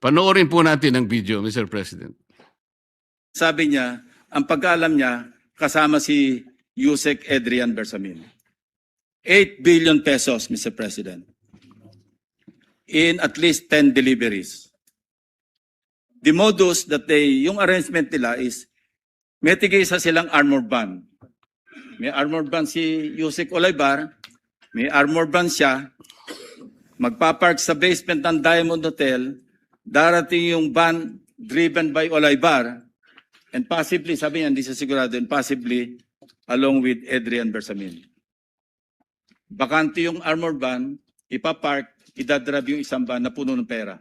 Panoorin po natin ang video, Mr. President. Sabi niya, ang pagkaalam niya, kasama si Yusek Adrian Bersamin. 8 billion pesos, Mr. President, in at least 10 deliveries. The modus that yung arrangement nila is, may tigisa silang armored van. May armored van si Yusek Olaybar, may armored van siya, magpapark sa basement ng Diamond Hotel, darating yung van driven by Olaybar, and possibly, sabi niya, hindi siya sigurado, and possibly along with Adrian Bersamin. Bakante yung armored van, ipapark, idadrab yung isang van na puno ng pera.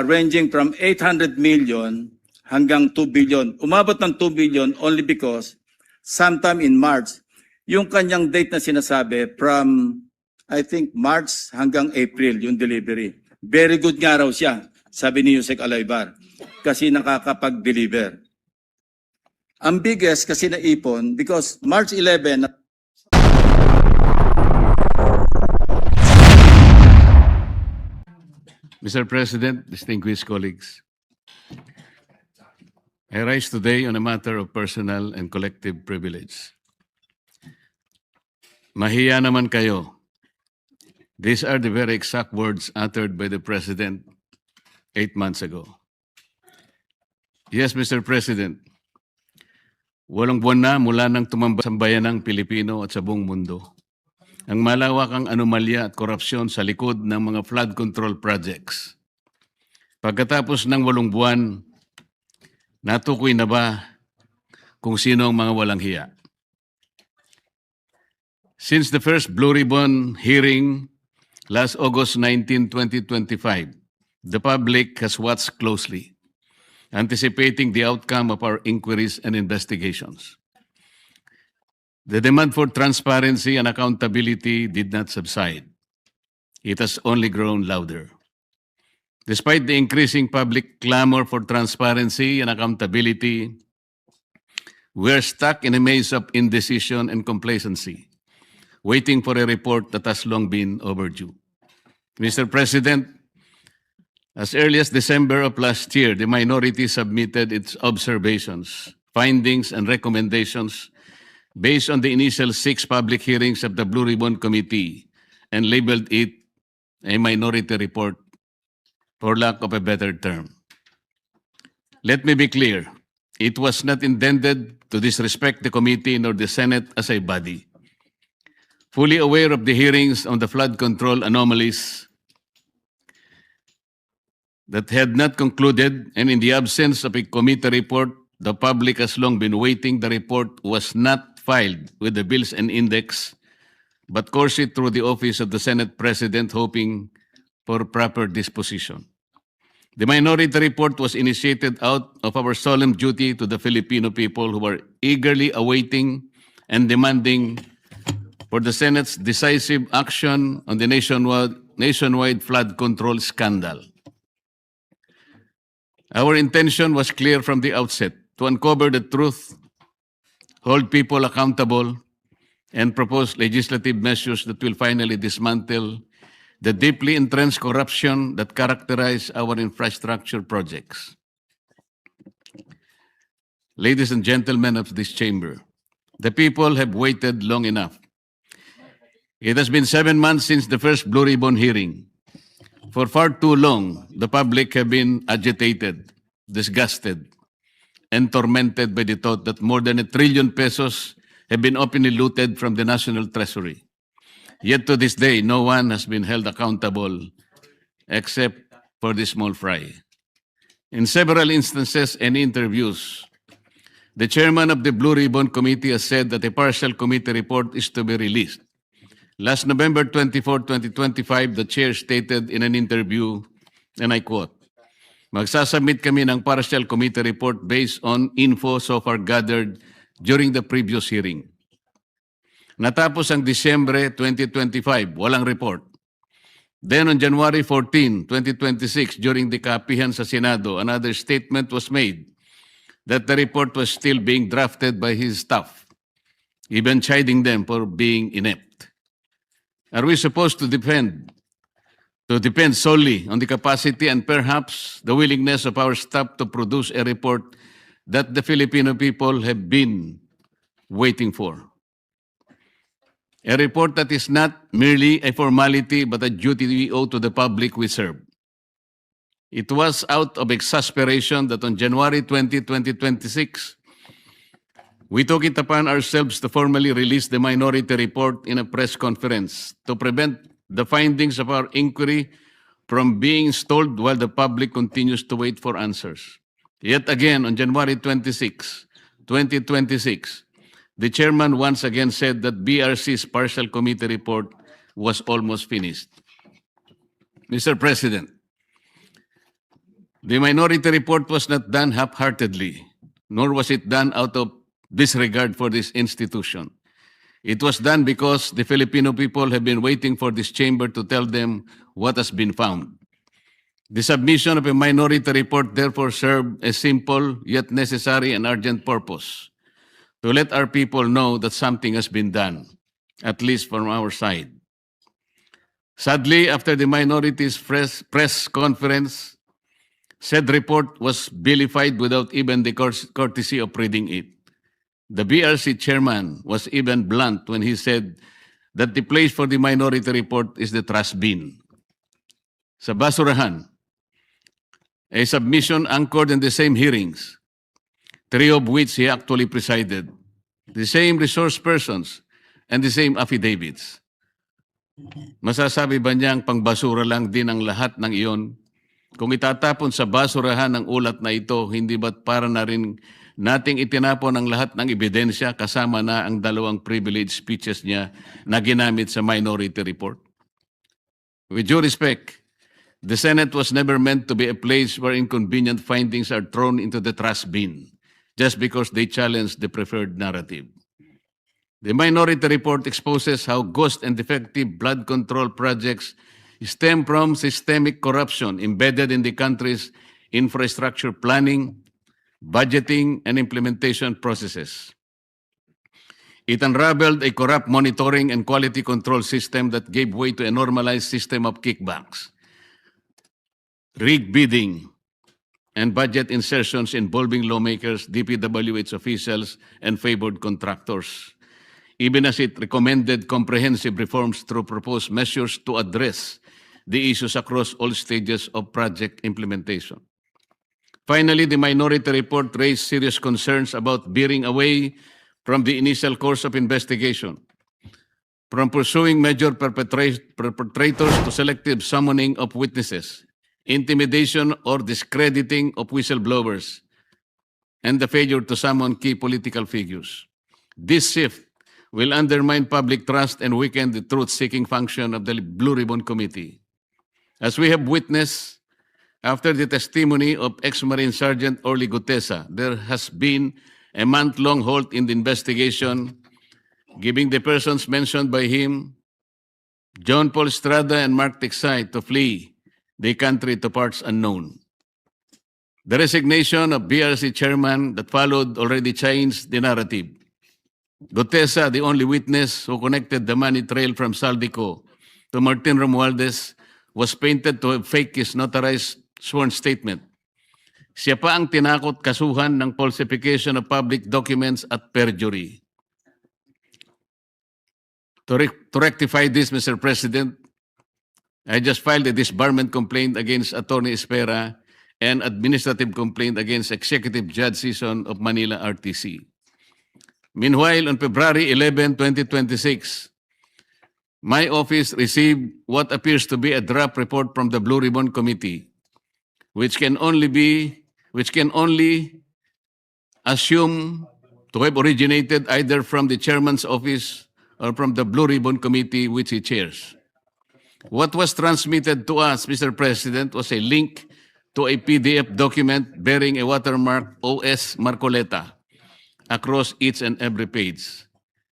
Ranging from 800 million hanggang 2 billion. Umabot ng 2 billion only because sometime in March, yung kanyang date na sinasabi from, I think, March hanggang April, yung delivery. Very good nga raw siya, sabi ni Yusek Olaybar, kasi nakakapag-deliver. Ang biggest kasi naipon, because March 11, Mr. President, distinguished colleagues, I rise today on a matter of personal and collective privilege. Mahiya naman kayo. These are the very exact words uttered by the President 8 months ago. Yes, Mr. President, 8 buwan na mula nang tumambas ang bayanang Pilipino at sa buong mundo ang malawakang anomalya at korupsyon sa likod ng mga flood control projects. Pagkatapos ng 8 buwan, natukoy na ba kung sino ang mga walang hiya? Since the first Blue Ribbon hearing last August 19, 2025, the public has watched closely, anticipating the outcome of our inquiries and investigations. The demand for transparency and accountability did not subside. It has only grown louder. Despite the increasing public clamor for transparency and accountability, we are stuck in a maze of indecision and complacency, waiting for a report that has long been overdue. Mr. President, as early as December of last year, the minority submitted its observations, findings, and recommendations based on the initial 6 public hearings of the Blue Ribbon Committee and labeled it a minority report for lack of a better term. Let me be clear, it was not intended to disrespect the committee nor the Senate as a body. Fully aware of the hearings on the flood control anomalies that had not concluded, and in the absence of a committee report, the public has long been waiting. The report was not filed with the bills and index, but coursed through the office of the Senate President, hoping for proper disposition. The minority report was initiated out of our solemn duty to the Filipino people who were eagerly awaiting and demanding for the Senate's decisive action on the nationwide flood control scandal. Our intention was clear from the outset: to uncover the truth, hold people accountable, and propose legislative measures that will finally dismantle the deeply entrenched corruption that characterize our infrastructure projects. Ladies and gentlemen of this chamber, the people have waited long enough. It has been 7 months since the first Blue Ribbon hearing. For far too long, the public have been agitated, disgusted, and tormented by the thought that more than 1 trillion pesos have been openly looted from the National Treasury. Yet to this day, no one has been held accountable except for the small fry. In several instances and interviews, the chairman of the Blue Ribbon Committee has said that a partial committee report is to be released. Last November 24, 2025, the chair stated in an interview, and I quote, "Magsasubmit kami ng partial committee report based on info so far gathered during the previous hearing." Natapos ang Disyembre 2025, walang report. Then on January 14, 2026, during the kapihan sa Senado, another statement was made that the report was still being drafted by his staff, even chiding them for being inept. Are we supposed to depend to depend solely on the capacity and perhaps the willingness of our staff to produce a report that the Filipino people have been waiting for. A report that is not merely a formality but a duty we owe to the public we serve. It was out of exasperation that on January 20, 2026, we took it upon ourselves to formally release the minority report in a press conference to prevent the findings of our inquiry from being stalled while the public continues to wait for answers. Yet again, on January 26, 2026, the chairman once again said that BRC's partial committee report was almost finished. Mr. President, the minority report was not done half-heartedly, nor was it done out of disregard for this institution. It was done because the Filipino people have been waiting for this chamber to tell them what has been found. The submission of a minority report therefore served a simple yet necessary and urgent purpose: to let our people know that something has been done, at least from our side. Sadly, after the minority's press conference, said report was vilified without even the courtesy of reading it. The BRC chairman was even blunt when he said that the place for the minority report is the trash bin. Sa basurahan, a submission anchored in the same hearings, three of which he actually presided, the same resource persons, and the same affidavits. Masasabi ba niyang pangbasura lang din ang lahat ng iyon? Kung itatapon sa basurahan ang ulat na ito, hindi ba't para na rin nating itinapon ang lahat ng ebidensya kasama na ang dalawang privilege speeches niya na ginamit sa minority report? With due respect, the Senate was never meant to be a place where inconvenient findings are thrown into the trash bin just because they challenge the preferred narrative. The minority report exposes how ghost and defective blood control projects stem from systemic corruption embedded in the country's infrastructure planning, budgeting, and implementation processes. It unraveled a corrupt monitoring and quality control system that gave way to a normalized system of kickbacks, rigged bidding, and budget insertions involving lawmakers, DPWH officials, and favored contractors, even as it recommended comprehensive reforms through proposed measures to address the issues across all stages of project implementation. Finally, the minority report raised serious concerns about veering away from the initial course of investigation, from pursuing major perpetrators to selective summoning of witnesses, intimidation or discrediting of whistleblowers, and the failure to summon key political figures. This shift will undermine public trust and weaken the truth-seeking function of the Blue Ribbon Committee. As we have witnessed, after the testimony of ex-Marine Sergeant Orly Gutesa, there has been a month-long halt in the investigation, giving the persons mentioned by him, John Paul Estrada and Mark Tiksay, to flee the country to parts unknown. The resignation of BRC chairman that followed already changed the narrative. Gutesa, the only witness who connected the money trail from Saldico to Martin Romualdez, was painted to have faked his notarized sworn statement. Siya pa ang tinakot kasuhan ng falsification of public documents at perjury. To rectify this, Mr. President, I just filed a disbarment complaint against Attorney Espera and administrative complaint against Executive Judge Season of Manila RTC. Meanwhile, on February 11, 2026, my office received what appears to be a draft report from the Blue Ribbon Committee, which can only assume to have originated either from the chairman's office or from the Blue Ribbon Committee which he chairs. What was transmitted to us, Mr. President, was a link to a PDF document bearing a watermark OS Marcoleta across each and every page.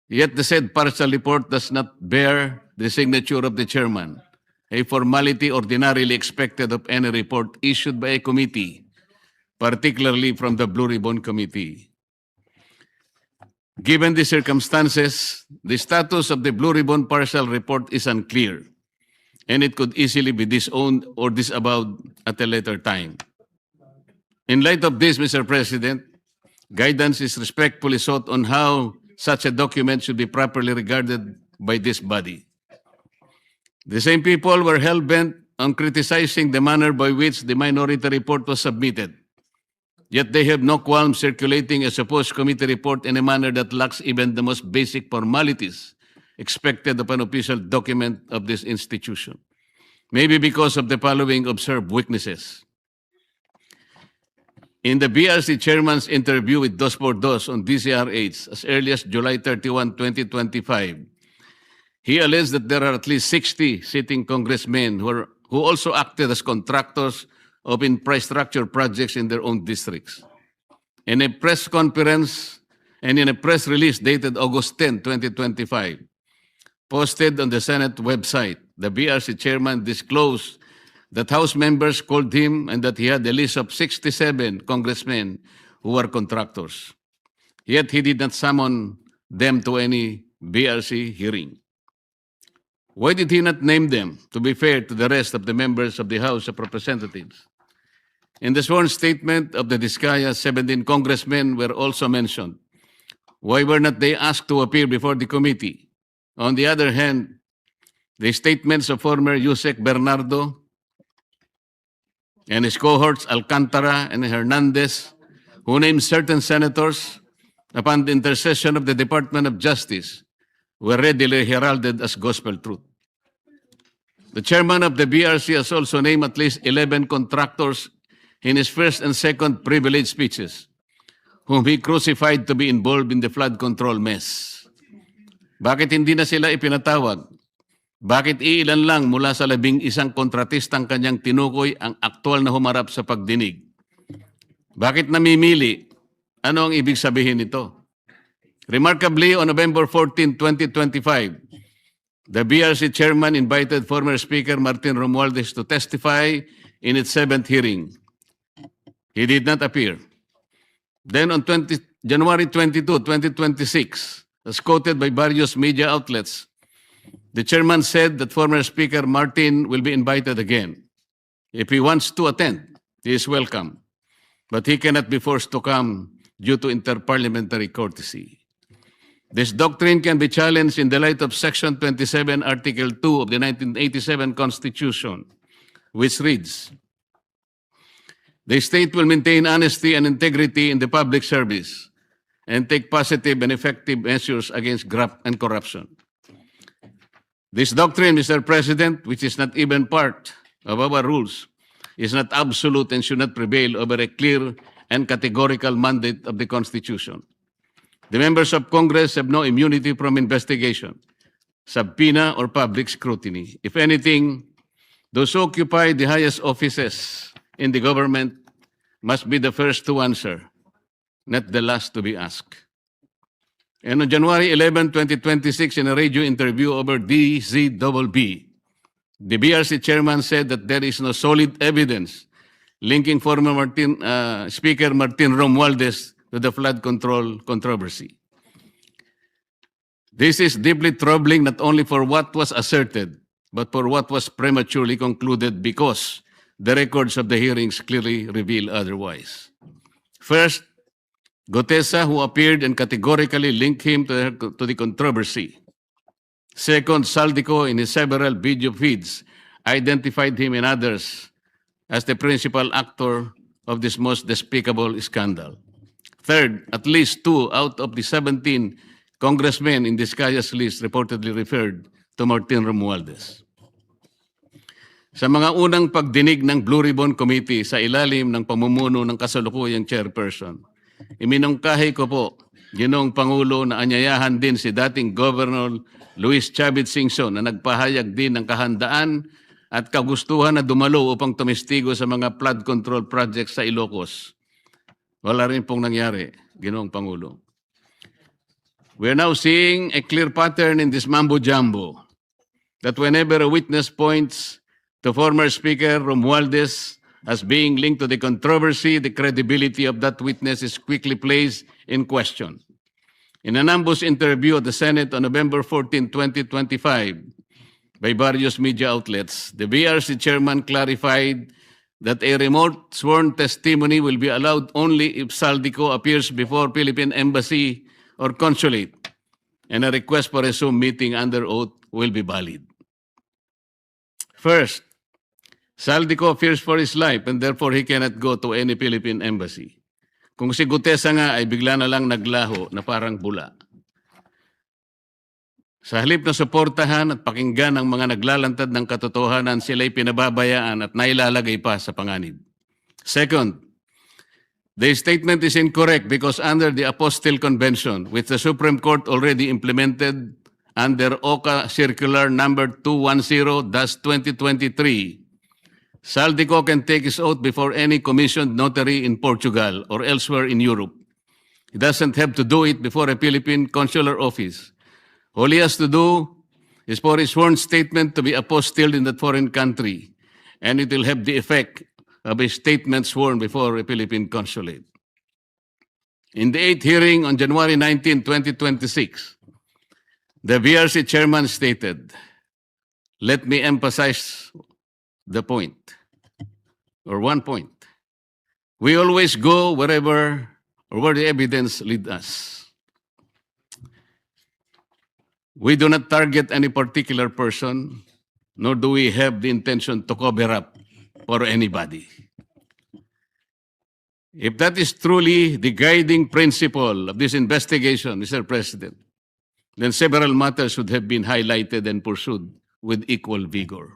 Yet the said partial report does not bear the signature of the chairman, a formality ordinarily expected of any report issued by a committee, particularly from the Blue Ribbon Committee. Given the circumstances, the status of the Blue Ribbon partial report is unclear. and it could easily be disowned or disavowed at a later time. In light of this, Mr. President, guidance is respectfully sought on how such a document should be properly regarded by this body. The same people were hell-bent on criticizing the manner by which the minority report was submitted. Yet they have no qualms circulating a supposed committee report in a manner that lacks even the most basic formalities expected of an official document of this institution. Maybe because of the following observed weaknesses. In the BRC chairman's interview with Dos por Dos on DCRH as early as July 31, 2025, he alleged that there are at least 60 sitting congressmen who also acted as contractors of infrastructure projects in their own districts. In a press conference and in a press release dated August 10, 2025, posted on the Senate website, the BRC chairman disclosed that House members called him and that he had a list of 67 congressmen who were contractors. Yet he did not summon them to any BRC hearing. Why did he not name them, to be fair to the rest of the members of the House of Representatives? In the sworn statement of the Diskaya, 17 congressmen were also mentioned. Why were not they asked to appear before the committee? On the other hand, the statements of former Yusek Bernardo and his cohorts Alcantara and Hernandez, who named certain senators upon the intercession of the Department of Justice, were readily heralded as gospel truth. The chairman of the BRC has also named at least 11 contractors in his first and second privilege speeches, whom he crucified to be involved in the flood control mess. Bakit hindi na sila ipinatawag? Bakit iilan lang mula sa 11 kontratistang kanyang tinukoy ang aktual na humarap sa pagdinig? Bakit namimili? Ano ang ibig sabihin nito? Remarkably, on November 14, 2025, the BRC chairman invited former Speaker Martin Romualdez to testify in its 7th hearing. He did not appear. Then on January 22, 2026, as quoted by various media outlets, the chairman said that former Speaker Martin will be invited again. If he wants to attend, he is welcome. But he cannot be forced to come due to interparliamentary courtesy. This doctrine can be challenged in the light of Section 27, Article 2 of the 1987 Constitution, which reads, "The state will maintain honesty and integrity in the public service and take positive and effective measures against graft and corruption." This doctrine, Mr. President, which is not even part of our rules, is not absolute and should not prevail over a clear and categorical mandate of the Constitution. The members of Congress have no immunity from investigation, subpoena, or public scrutiny. If anything, those who occupy the highest offices in the government must be the first to answer, not the last to be asked. And on January 11, 2026, in a radio interview over DZBB, the BRC chairman said that there is no solid evidence linking former Speaker Martin Romualdez to the flood control controversy. This is deeply troubling not only for what was asserted, but for what was prematurely concluded because the records of the hearings clearly reveal otherwise. First, Gotesa, who appeared and categorically linked him to the controversy. Second, Saldico, in his several video feeds, identified him and others as the principal actor of this most despicable scandal. Third, at least 2 out of the 17 congressmen in Diskaya's list reportedly referred to Martin Romualdez. Sa mga unang pagdinig ng Blue Ribbon Committee sa ilalim ng pamumuno ng kasalukuyang chairperson, iminungkahi ko po, Ginoong Pangulo, na anyayahan din si dating Governor Luis Chavit Singson na nagpahayag din ng kahandaan at kagustuhan na dumalo upang tumestigo sa mga flood control projects sa Ilocos. Wala rin pong nangyari, Ginoong Pangulo. We are now seeing a clear pattern in this mambo-jumbo that whenever a witness points to former Speaker Romualdez as being linked to the controversy, the credibility of that witness is quickly placed in question. In an ambush interview at the Senate on November 14, 2025, by various media outlets, the BRC chairman clarified that a remote sworn testimony will be allowed only if Saldico appears before Philippine Embassy or consulate, and a request for a Zoom meeting under oath will be valid. First, Saldico fears for his life and therefore he cannot go to any Philippine embassy. Kung si Gutesa nga ay bigla na lang naglaho na parang bula. Sa halip na suportahan at pakinggan ang mga naglalantad ng katotohanan, sila'y pinababayaan at nailalagay pa sa panganib. Second, the statement is incorrect because under the Apostille Convention, which the Supreme Court already implemented under OCA Circular number 210-2023, Saldico can take his oath before any commissioned notary in Portugal or elsewhere in Europe. He doesn't have to do it before a Philippine consular office. All he has to do is for his sworn statement to be apostilled in that foreign country, and it will have the effect of a statement sworn before a Philippine consulate. In the 8th hearing on January 19, 2026, the VRC chairman stated, "Let me emphasize the point, or one point. We always go wherever or where the evidence leads us. We do not target any particular person, nor do we have the intention to cover up for anybody." If that is truly the guiding principle of this investigation, Mr. President, then several matters should have been highlighted and pursued with equal vigor.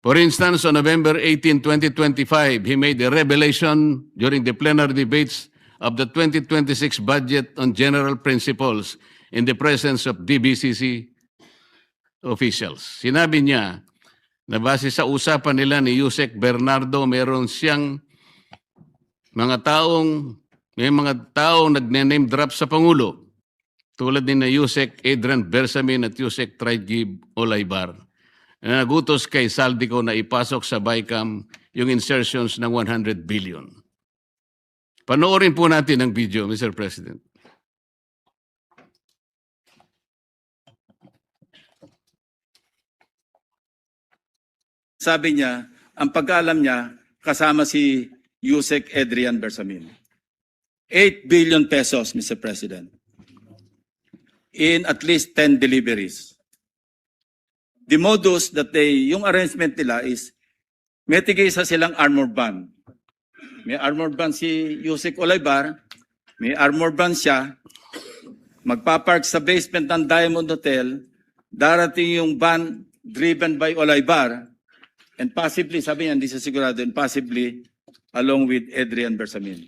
For instance, on November 18, 2025, he made a revelation during the plenary debates of the 2026 budget on general principles in the presence of DBCC officials. Sinabi niya na base sa usapan nila ni Yusek Bernardo, meron siyang may mga taong nagne-name drop sa Pangulo, tulad ni na Yusek Adrian Bersamin at Yusek Traigib Olaybar, na nagutos kay Saldico na ipasok sa BICAM yung insertions ng 100 billion. Panoorin po natin ang video, Mr. President. Sabi niya, ang pagkaalam niya, kasama si Yusek Adrian Bersamin. 8 billion pesos, Mr. President, in at least 10 deliveries. The modus that yung arrangement nila is, may tigisa silang armor van. May armor van si Yusek Olaybar, may armor van siya, magpapark sa basement ng Diamond Hotel, darating yung van driven by Olaybar, and possibly, sabi niya, hindi siya sigurado, and possibly along with Adrian Bersamin.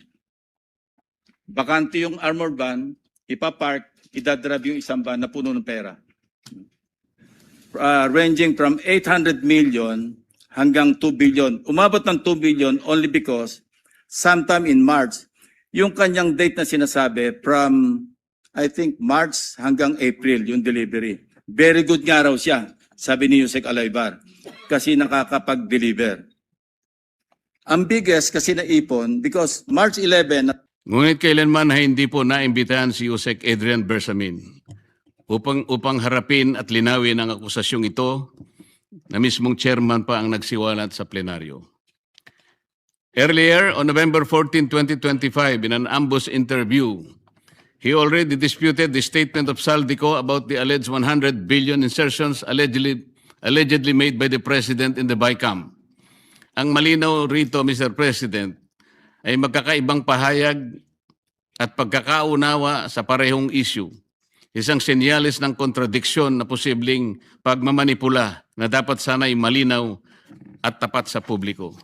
Bakante yung armor van, ipapark, idadrab yung isang van na puno ng pera. Ranging from 800 million hanggang 2 billion. Umabot ng 2 billion only because sometime in March, yung kanyang date na sinasabi from, I think, March hanggang April, yung delivery. Very good nga raw siya, sabi ni Yusek Olaybar, kasi nakakapag-deliver. Ang biggest kasi naipon because March 11, Ngunit kailanman ay hindi po naimbitahan si Yusek Adrian Bersamin upang harapin at linawin ang akusasyong ito na mismong chairman pa ang nagsiwalat sa plenaryo. Earlier, on November 14, 2025, in an ambush interview, he already disputed the statement of Saldico about the alleged 100 billion insertions allegedly made by the President in the BICAM. Ang malinaw rito, Mr. President, ay magkakaibang pahayag at pagkakaunawa sa parehong issue. Isang senyalis ng kontradiksyon na posibleng pagmamanipula na dapat sana'y malinaw at tapat sa publiko.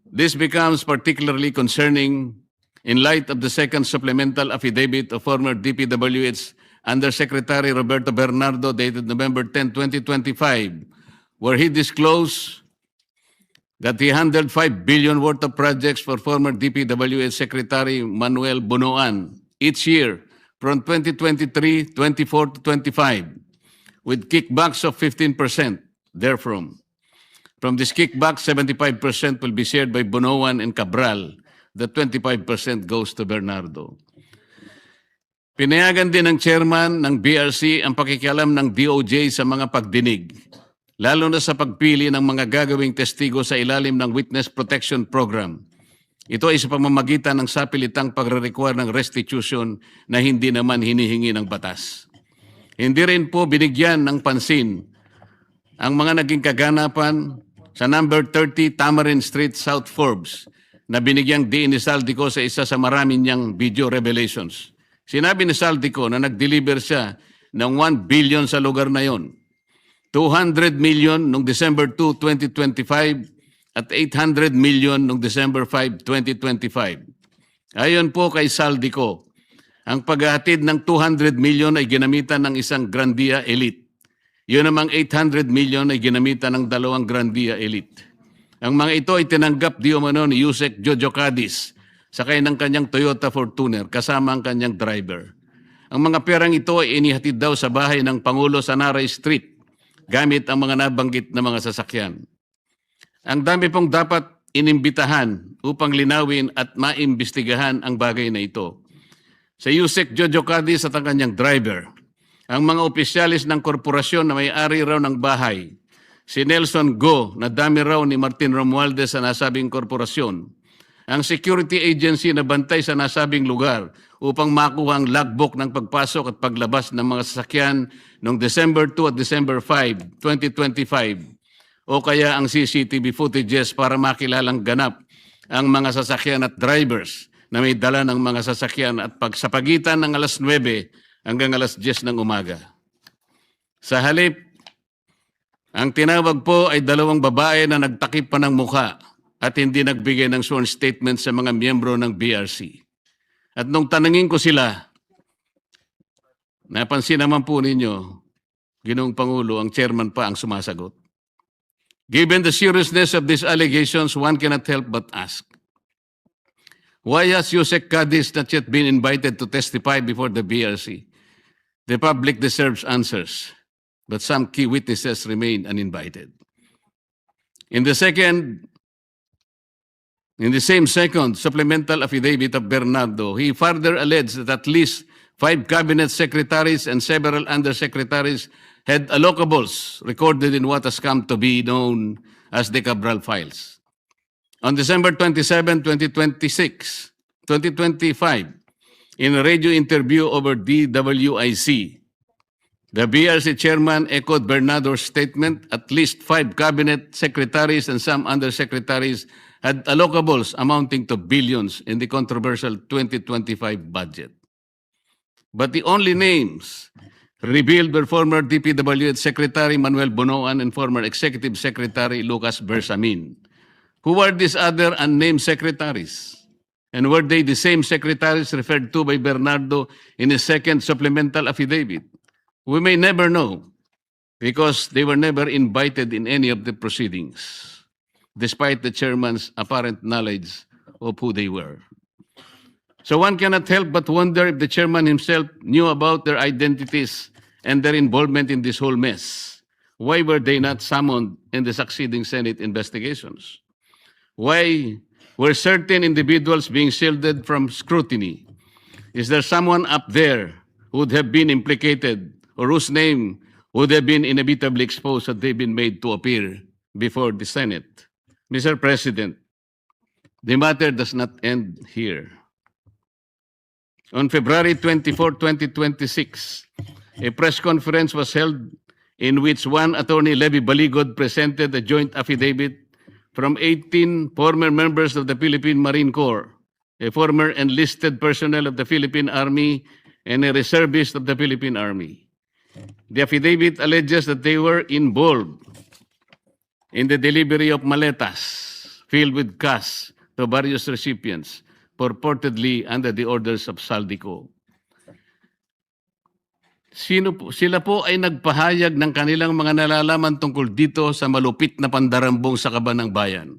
This becomes particularly concerning in light of the second supplemental affidavit of former DPWH Undersecretary Roberto Bernardo dated November 10, 2025, where he disclosed that he handled 5 billion worth of projects for former DPWH Secretary Manuel Bunoan each year from 2023, 24 to 25, with kickbacks of 15% therefrom. From this kickback, 75% will be shared by Bunoan and Cabral. The 25% goes to Bernardo. Pinayagan din ng chairman ng BRC ang pakikialam ng DOJ sa mga pagdinig, lalo na sa pagpili ng mga gagawing testigo sa ilalim ng Witness Protection Program. Ito ay sa pamamagitan ng sapilitang pagre-require ng restitution na hindi naman hinihingi ng batas. Hindi rin po binigyan ng pansin ang mga naging kaganapan sa number 30 Tamarind Street, South Forbes, na binigyang diin ni Saldico sa isa sa marami niyang video revelations. Sinabi ni Saldico na nag-deliver siya ng 1 billion sa lugar na yon, 200 million noong December 2, 2025 at 800 million noong December 5, 2025. Ayon po kay Saldico, ang paghahatid ng 200 million ay ginamitan ng isang Grandia Elite. Yun namang 800 million ay ginamitan ng dalawang Grandia Elite. Ang mga ito ay tinanggap di umano ni Yusek Jojo Cadiz sakay ng kanyang Toyota Fortuner kasama ang kanyang driver. Ang mga perang ito ay inihatid daw sa bahay ng Pangulo sa Naray Street gamit ang mga nabanggit na mga sasakyan. Ang dami pong dapat inimbitahan upang linawin at maimbestigahan ang bagay na ito. Sa Yusek Jojo Cadiz at ang kanyang driver, ang mga opisyalis ng korporasyon na may-ari raw ng bahay, si Nelson Go na dami raw ni Martin Romualdez sa nasabing korporasyon, ang security agency na bantay sa nasabing lugar upang makuha ang logbook ng pagpasok at paglabas ng mga sasakyan noong December 2 at December 5, 2025, o kaya ang CCTV footages para makilalang ganap ang mga sasakyan at drivers na may dala ng mga sasakyan at sa pagitan ng alas 9 hanggang alas 10 ng umaga. Sa halip, ang tinawag po ay dalawang babae na nagtakip pa ng mukha at hindi nagbigay ng sworn statement sa mga miyembro ng BRC. At nung tanungin ko sila, napansin naman po ninyo, Ginoong Pangulo, ang chairman pa ang sumasagot. Given the seriousness of these allegations, one cannot help but ask, why has Yusek Cadiz not yet been invited to testify before the BRC? The public deserves answers, but some key witnesses remain uninvited. In the same second supplemental affidavit of Bernardo, he further alleged that at least 5 cabinet secretaries and several undersecretaries had allocables recorded in what has come to be known as the Cabral files. On December 27, 2025, in a radio interview over DWIC, the BRC chairman echoed Bernardo's statement. At least 5 cabinet secretaries and some undersecretaries had allocables amounting to billions in the controversial 2025 budget. But the only names revealed were former DPWH Secretary Manuel Bonoan and former Executive Secretary Lucas Bersamin. Who were these other unnamed secretaries? And were they the same secretaries referred to by Bernardo in his second supplemental affidavit? We may never know because they were never invited in any of the proceedings, despite the chairman's apparent knowledge of who they were. So one cannot help but wonder if the chairman himself knew about their identities and their involvement in this whole mess. Why were they not summoned in the succeeding Senate investigations? Why were certain individuals being shielded from scrutiny? Is there someone up there who would have been implicated or whose name would have been inevitably exposed had they been made to appear before the Senate? Mr. President, the matter does not end here. On February 24, 2026, a press conference was held in which one attorney, Levy Baligod, presented a joint affidavit from 18 former members of the Philippine Marine Corps, a former enlisted personnel of the Philippine Army, and a reservist of the Philippine Army. The affidavit alleges that they were involved in the delivery of maletas filled with cash to various recipients, purportedly under the orders of Saldico. Sila po ay nagpahayag ng kanilang mga nalalaman tungkol dito sa malupit na pandarambong sa Kaban ng Bayan.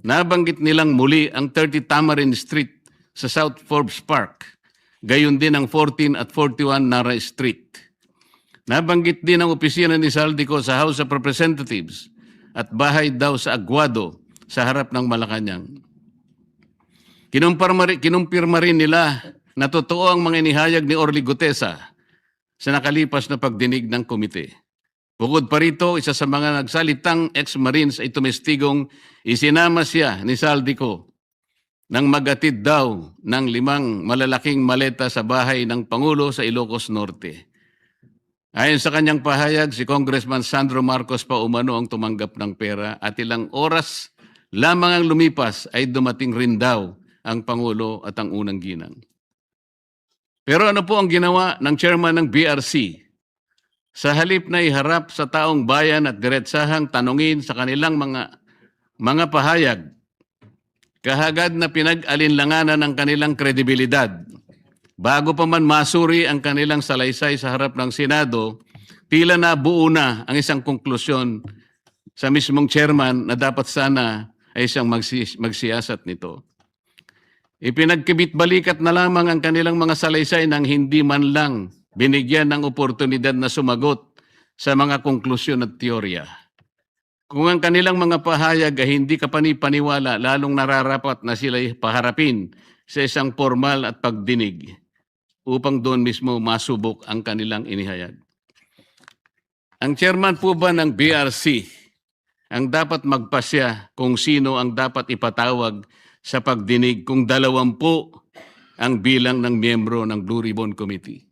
Nabanggit nilang muli ang 30 Tamarind Street sa South Forbes Park, gayon din ang 14 at 41 Naray Street. Nabanggit din ang opisina ni Saldico sa House of Representatives at bahay daw sa Aguado sa harap ng Malacanang. Kinumpirma rin nila na totoo ang mga inihayag ni Orly Gutesa sa nakalipas na pagdinig ng komite. Bukod pa rito, isa sa mga nagsalitang ex-Marines ay tumestigong isinama siya ni Saldico nang magatid daw ng 5 malalaking maleta sa bahay ng Pangulo sa Ilocos Norte. Ayon sa kanyang pahayag, si Congressman Sandro Marcos pa umano ang tumanggap ng pera at ilang oras lamang ang lumipas ay dumating rin daw ang Pangulo at ang unang ginang. Pero ano po ang ginawa ng chairman ng BRC? Sa halip na iharap sa taong bayan at diretsahang tanungin sa kanilang mga pahayag, kahagad na pinag-alinlanganan ang kanilang kredibilidad. Bago pa man masuri ang kanilang salaysay sa harap ng Senado, tila na buo na ang isang konklusyon sa mismong chairman na dapat sana ay siyang magsiyasat nito. Ipinagkibit-balikat na lamang ang kanilang mga salaysay nang hindi man lang binigyan ng oportunidad na sumagot sa mga konklusyon at teorya. Kung ang kanilang mga pahayag ay hindi kapani-paniwala, lalong nararapat na sila'y paharapin sa isang formal at pagdinig upang doon mismo masubok ang kanilang inihayag. Ang chairman po ba ng BRC ang dapat magpasya kung sino ang dapat ipatawag sa pagdinig kung 20 ang bilang ng miyembro ng Blue Ribbon Committee?